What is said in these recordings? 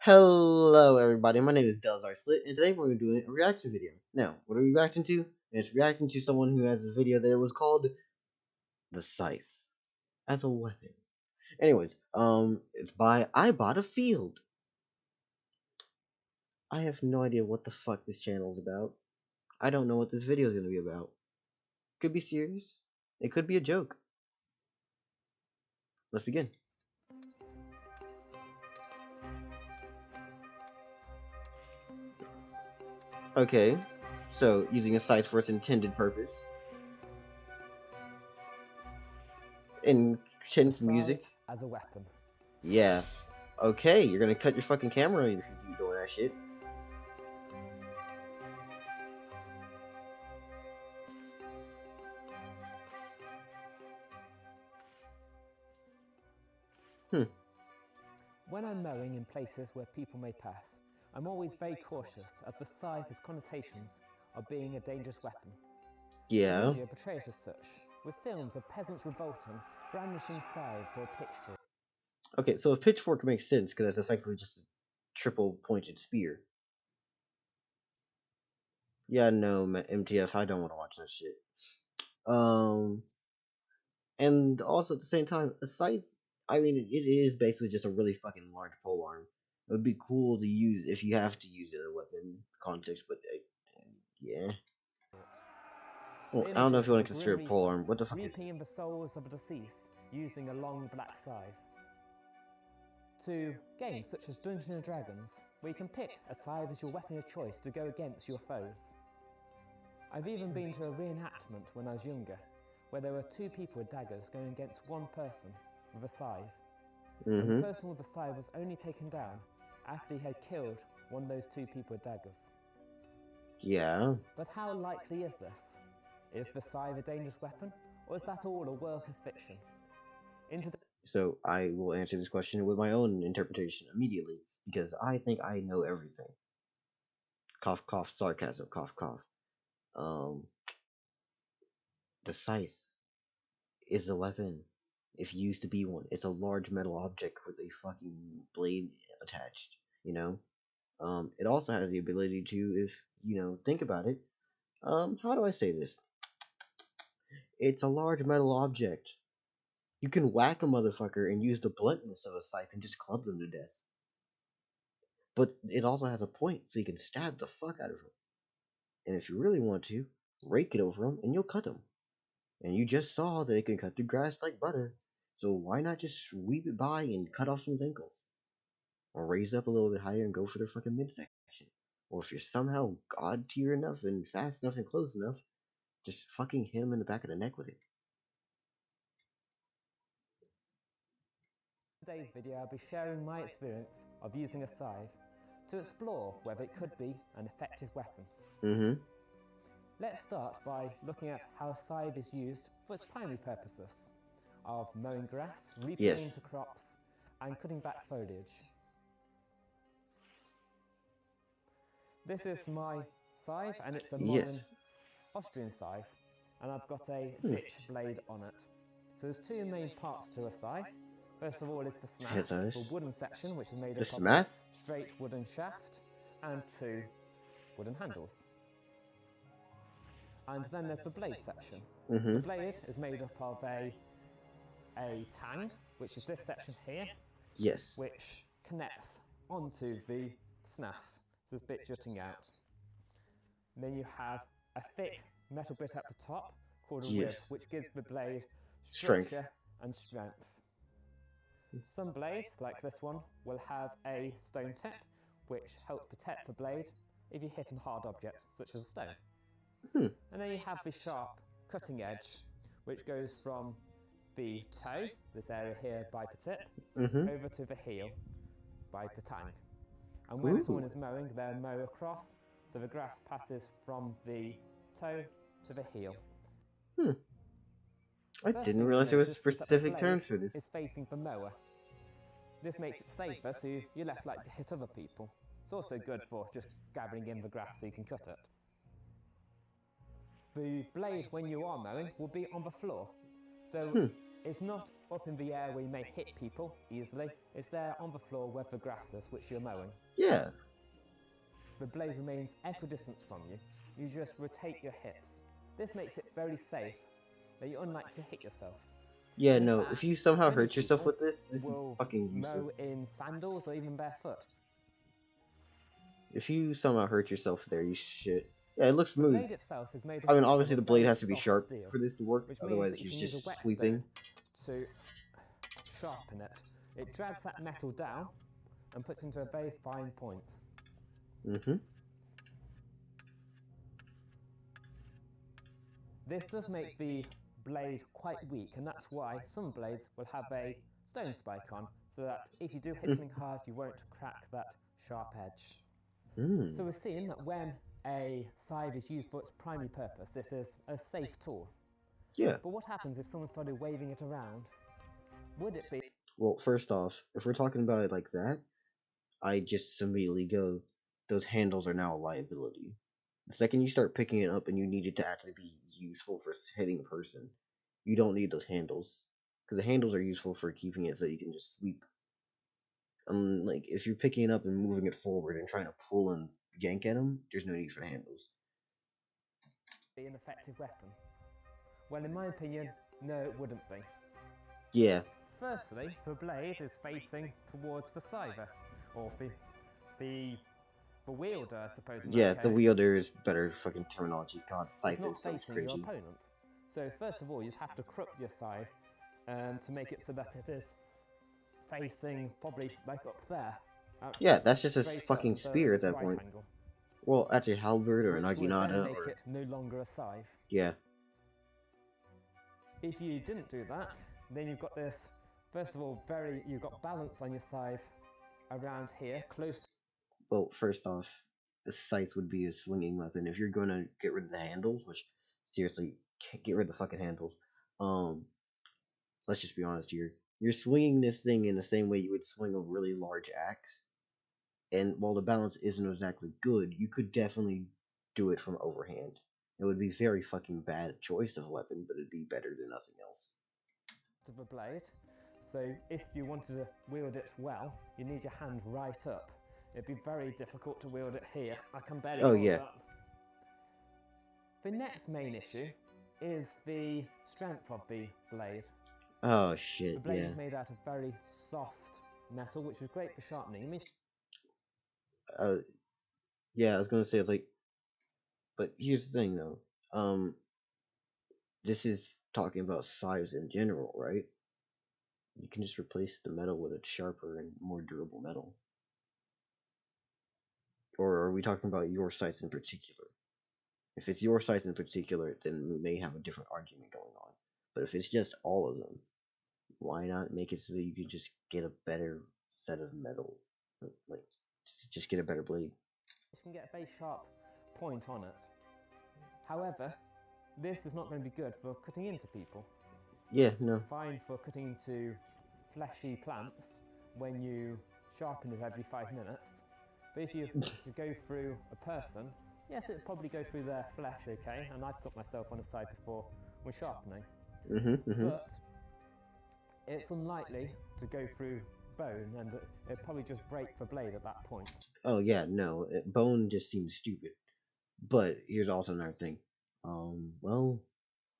Hello everybody, my name is Delzar Slit, and today we're doing a reaction video. Now, what are we reacting to? It's reacting to someone who has this video that was called the Scythe as a weapon. Anyways, it's by I Bought a Field. I have no idea what the fuck this channel is about. I don't know what this video is gonna be about. Could be serious. It could be a joke. Let's begin. Okay, so using a scythe for its intended purpose. Intense music. As a weapon. Yeah. Okay, you're gonna cut your fucking camera if you keep doing that shit. When I'm mowing in places where people may pass, I'm always very cautious as the scythe has connotations of being a dangerous weapon. Yeah. The media portrays as such, with films of peasants revolting, brandishing scythes or pitchforks. Okay, so a pitchfork makes sense because that's effectively just a triple pointed spear. Yeah, no, MTF, I don't want to watch that shit. Um, and also at the same time, a scythe. I mean, it is basically just a really fucking large pole arm. It would be cool to use if you have to use it in a weapon context, but yeah. Well, The I don't know images if you of want a to consider grim it pole reaper arm. What the fuck is reaping it? in the souls of the deceased using a long black scythe. To games such as Dungeons and Dragons, where you can pick a scythe as your weapon of choice to go against your foes. I've even been to a reenactment when I was younger, where there were two people with daggers going against one person with a scythe. And the person with the scythe was only taken down after he had killed one of those two people with daggers. Yeah. But how likely is this? Is the scythe a dangerous weapon, or is that all a work of fiction? So I will answer this question with my own interpretation immediately because I think I know everything. Cough, cough, sarcasm, cough, cough. Um, the scythe is a weapon if used to be one. It's a large metal object with a fucking blade attached, you know? It also has the ability to, if, think about it. How do I say this? It's a large metal object. You can whack a motherfucker and use the bluntness of a scythe and just club them to death. But it also has a point, so you can stab the fuck out of them. And if you really want to, rake it over them and you'll cut them. And you just saw that it can cut through grass like butter. So why not just sweep it by and cut off some ankles? Or raise up a little bit higher and go for their fucking midsection. Or if you're somehow god tier enough and fast enough and close enough, just fucking hit him in the back of the neck with it. Today's video I'll be sharing my experience of using a scythe to explore whether it could be an effective weapon. Let's start by looking at how a scythe is used for its primary purposes of mowing grass, reaping into crops, and cutting back foliage. This is my scythe, and it's a modern Austrian scythe, and I've got a bitch blade on it. So there's two main parts to a scythe. First of all is the smath, the wooden section, which is made up of a straight wooden shaft and two wooden handles. And then there's the blade section. The blade is made up of a tang, which is this section here, which connects onto the snath, this bit jutting out. And then you have a thick metal bit at the top called a rib, which gives the blade structure and strength. Some blades, like this one, will have a stone tip, which helps protect the blade if you hit a hard object, such as a stone. And then you have the sharp cutting edge, which goes from the toe, this area here by the tip, over to the heel by the tang. And when someone is mowing, they'll mow across, so the grass passes from the toe to the heel. I didn't realize there was specific terms for this. Is facing the mower. This makes it safer, so you're less likely to hit other people. It's also good for just gathering in the grass so you can cut it. The blade, when you are mowing, will be on the floor. So It's not up in the air where you may hit people easily. It's there on the floor where the grass is, which you're mowing. Yeah. The blade remains equidistant from you. You just rotate your hips. This makes it very safe that you're unlikely to hit yourself. Yeah, And no, fact, if you somehow many hurt yourself people with this is will fucking mow useless. in sandals or even barefoot. If you somehow hurt yourself there, you should. Yeah, it looks The smooth. blade itself is made I mean, of obviously a the blade very has to be soft sharp steel, for this to work, which means otherwise that you you're can use a just sweeping. whetstone to sharpen it. It drags that metal down and puts it into a very fine point. This does make the blade quite weak, and that's why some blades will have a stone spike on, so that if you do hit something hard, you won't crack that sharp edge. So we're seeing that when a scythe is used for its primary purpose, this is a safe tool. Yeah. But what happens if someone started waving it around? Would it be... Well, first off, if we're talking about it like that, I just immediately go, those handles are now a liability. The second you start picking it up and you need it to actually be useful for hitting a person, you don't need those handles. Because the handles are useful for keeping it so you can just sweep. Like, if you're picking it up and moving it forward and trying to pull and yank at them, there's no need for the handles. Be an effective weapon? Well, in my opinion, no, it wouldn't be. Yeah. Firstly, the blade is facing towards the scyther, or the wielder, I suppose. In Yeah, that the case. wielder is better fucking terminology. God, Scythe It's not sounds facing your cringy. opponent. So first of all, you just have to crook your scythe to make it so that it is facing probably like up there. Yeah, that's just a fucking up, spear at that right point. Angle. Well, actually, halberd or a Which would then naginata make or it no longer a scythe. Yeah. If you didn't do that, then you've got this. First of all, you've got balance on your scythe around here, close. Well, first off, the scythe would be a swinging weapon. If you're gonna get rid of the handles, which seriously, get rid of the fucking handles. Let's just be honest here. You're swinging this thing in the same way you would swing a really large axe, and while the balance isn't exactly good, you could definitely do it from overhand. It would be very fucking bad choice of a weapon, but it'd be better than nothing else. Of a blade. So if you wanted to wield it well, you need your hand right up. It'd be very difficult to wield it here. I can barely hold it up. The next main issue is the strength of the blade. Oh shit, the blade is made out of very soft metal, which is great for sharpening. Yeah, I was gonna say, it's like, but here's the thing though. This is talking about scythes in general, right? You can just replace the metal with a sharper and more durable metal. Or are we talking about your scythe in particular? If it's your scythe in particular, then we may have a different argument going on. But if it's just all of them, why not make it so that you can just get a better set of metal? Like, just get a better blade. You can get a very sharp point on it. However, this is not going to be good for cutting into people. Yeah, no. It's fine for cutting into fleshy plants when you sharpen it every 5 minutes. But if you to go through a person, yes, it'll probably go through their flesh, okay? And I've cut myself on a side before with sharpening. But it's unlikely to go through bone, and it'll probably just break the blade at that point. Oh yeah, no, bone just seems stupid. But here's also another thing. Well,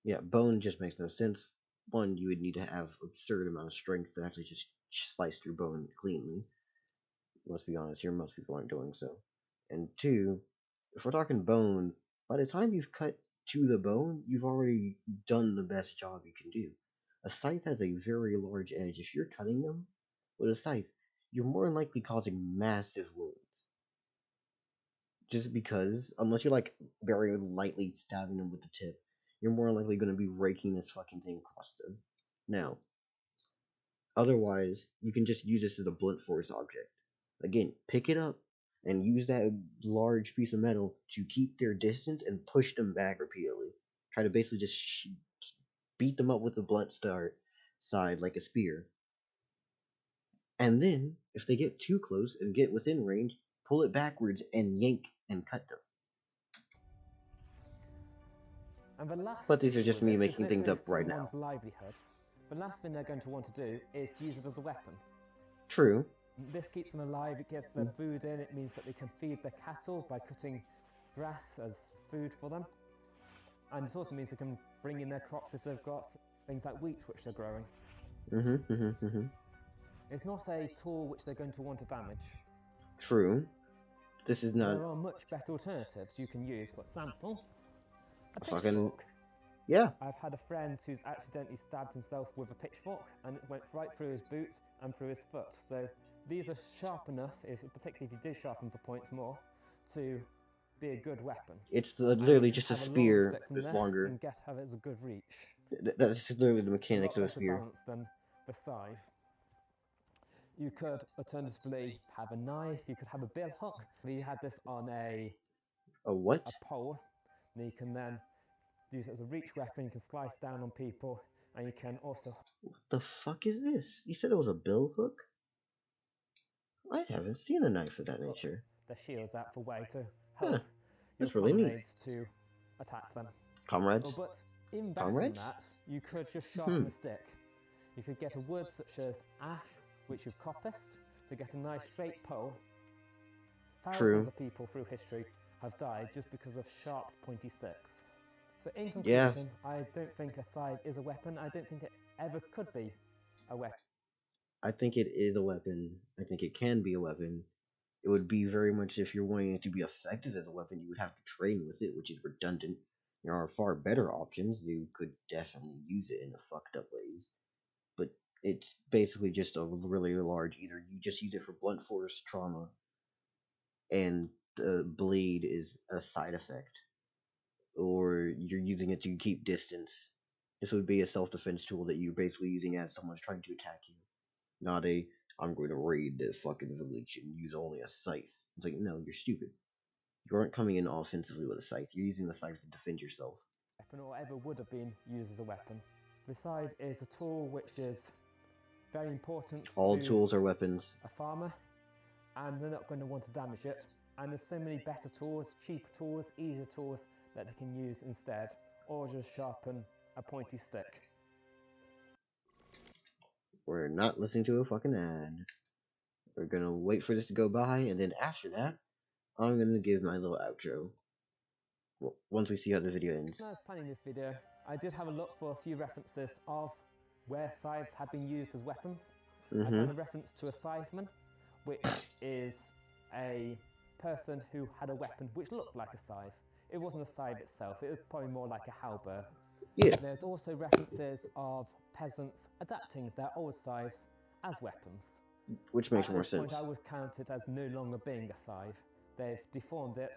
yeah, bone just makes no sense. One, you would need to have absurd amount of strength to actually just slice through bone cleanly. Let's be honest here, most people aren't doing so. And two, if we're talking bone, by the time you've cut to the bone, you've already done the best job you can do. A scythe has a very large edge. If you're cutting them with a scythe, you're more than likely causing massive wounds. Just because, unless you're like very lightly stabbing them with the tip, you're more likely going to be raking this fucking thing across them. Now, otherwise, you can just use this as a blunt force object. Again, pick it up and use that large piece of metal to keep their distance and push them back repeatedly. Try to basically just beat them up with the blunt side like a spear. And then, if they get too close and get within range, pull it backwards and yank and cut them. And the last But these are just me making things up right now. Livelihood. the last thing they're going to want to do is to use it as a weapon. True. This keeps them alive, it gets their food in, it means that they can feed their cattle by cutting grass as food for them. And it also means they can bring in their crops if they've got things like wheat which they're growing. It's not a tool which they're going to want to damage. True. This is not... There are much better alternatives you can use. For example, a fucking... pitchfork. Yeah. I've had a friend who's accidentally stabbed himself with a pitchfork and it went right through his boot and through his foot. So these are sharp enough, particularly if you do sharpen the points more, to be a good weapon. It's literally just a spear that's longer. And have it as a good reach. That's literally the mechanics of a spear. Balance than the scythe. You could alternatively have a knife, you could have a bill hook. You had this on a what? A pole. And you can then use it as a reach weapon, you can slice down on people, and you can also... What the fuck is this? You said it was a bill hook? I haven't seen a knife of that nature. Their shields out for way to help that's really neat. To attack them. Comrades? But even better than that, you could just sharpen the stick. You could get a wood such as ash, which you've coppiced, to get a nice straight pole. Thousands of people through history have died just because of sharp, pointy sticks. So in conclusion, I don't think a scythe is a weapon. I don't think it ever could be a weapon. I think it is a weapon. I think it can be a weapon. It would be very much, if you're wanting it to be effective as a weapon, you would have to train with it, which is redundant. There are far better options. You could definitely use it in a fucked up ways. But it's basically just a really large, either you just use it for blunt force trauma, and the blade is a side effect, or you're using it to keep distance. This would be a self-defense tool that you're basically using as someone's trying to attack you. Not a, I'm going to raid the fucking village and use only a scythe. It's like, no, you're stupid. You aren't coming in offensively with a scythe. You're using the scythe to defend yourself. Weapon or ever would have been used as a weapon. The scythe is a tool which is very important. All tools are weapons. A farmer, and they're not going to want to damage it. And there's so many better tools, cheaper tools, easier tools that they can use instead, or just sharpen a pointy stick. We're not listening to a fucking ad. We're gonna wait for this to go by, and then after that, I'm gonna give my little outro. Well, once we see how the video ends. When I was planning this video, I did have a look for a few references of where scythes have been used as weapons. I found a reference to a scytheman, which is a person who had a weapon which looked like a scythe. It wasn't a scythe itself, it was probably more like a halberd. Yeah. There's also references of peasants adapting their old scythes as weapons. Which makes more sense. At this point I would count it as no longer being a scythe. They've deformed it,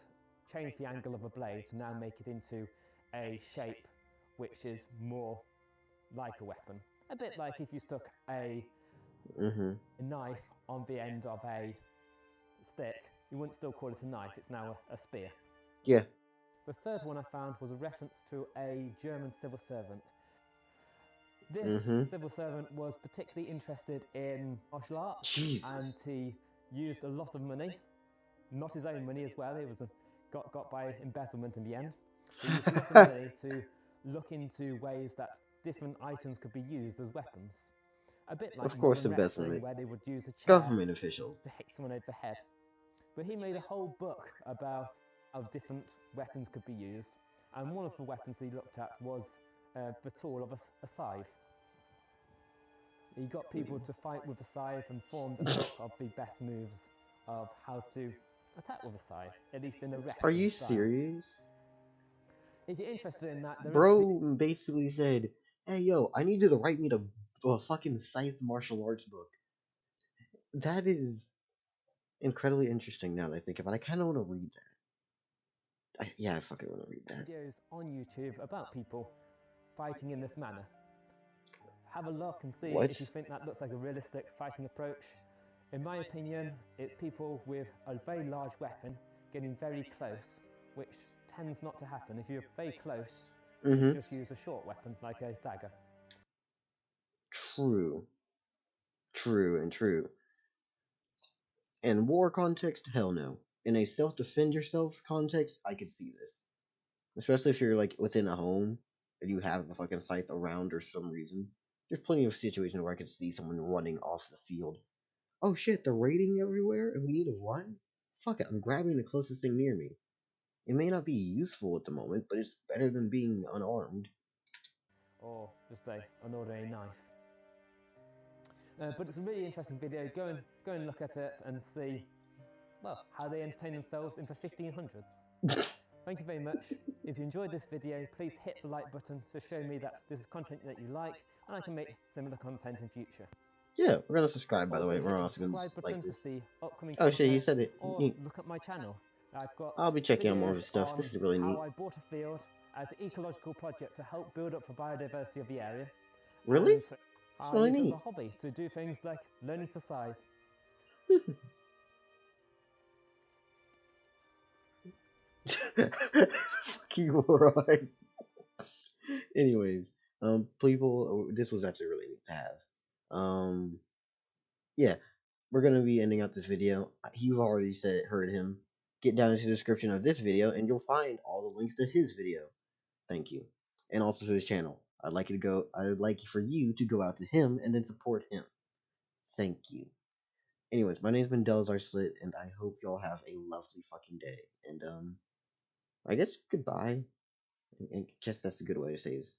changed the angle of a blade to now make it into a shape which is more like a weapon. A bit like if you stuck a knife on the end of a stick, you wouldn't still call it a knife, it's now a spear. Yeah. The third one I found was a reference to a German civil servant. This civil servant was particularly interested in martial arts, and he used a lot of money, not his own money as well, it was got by embezzlement in the end. He used a lot of money to look into ways that different items could be used as weapons. A bit like, of course, embezzlement, where they would use a chair government officials to hit someone over the head. But he made a whole book about how different weapons could be used, and one of the weapons he looked at was the tool of a scythe. He got people to fight with a scythe and formed a book of the best moves of how to attack with a scythe, at least in the rest. Are you serious? If you're interested in that, bro basically said, hey yo, I need you to write me a fucking scythe martial arts book. That is incredibly interesting now that I think about it. I kind of want to read that. I fucking want to read that. Videos on YouTube about people fighting in this manner. Have a look and see if you think that looks like a realistic fighting approach. In my opinion, it's people with a very large weapon getting very close, which tends not to happen. If you're very close, you just use a short weapon like a dagger. True. In war context, hell no. In a self-defend yourself context, I could see this. Especially if you're like within a home and you have the fucking scythe around or some reason. There's plenty of situations where I could see someone running off the field. Oh shit, they're raiding everywhere and we need to run? Fuck it, I'm grabbing the closest thing near me. It may not be useful at the moment, but it's better than being unarmed. Or just an ordinary knife. But it's a really interesting video. Go and look at it and see, well, how they entertain themselves in the 1500s. Thank you very much. If you enjoyed this video, please hit the like button to show me that this is content that you like and I can make similar content in future. Yeah, we're gonna subscribe, by the way. Hit We're the also gonna subscribe button like to this. see upcoming Oh shit, he content, said it. or look at my channel. I've got I'll be checking out more of his videos stuff. on This is really neat. how I bought a field as an ecological project to help build up the biodiversity of the area. Really? And It's I really use it as neat. a hobby to do things like learning to scythe. Fucking right. Anyways, people, this was actually really neat to have. Yeah, we're gonna be ending up this video. You've already heard him. Get down into the description of this video, and you'll find all the links to his video. Thank you, and also to his channel. I'd like for you to go out to him and then support him. Thank you. Anyways, my name's been Delzar Slit, and I hope y'all have a lovely fucking day. And I guess goodbye. I guess that's a good way to say this.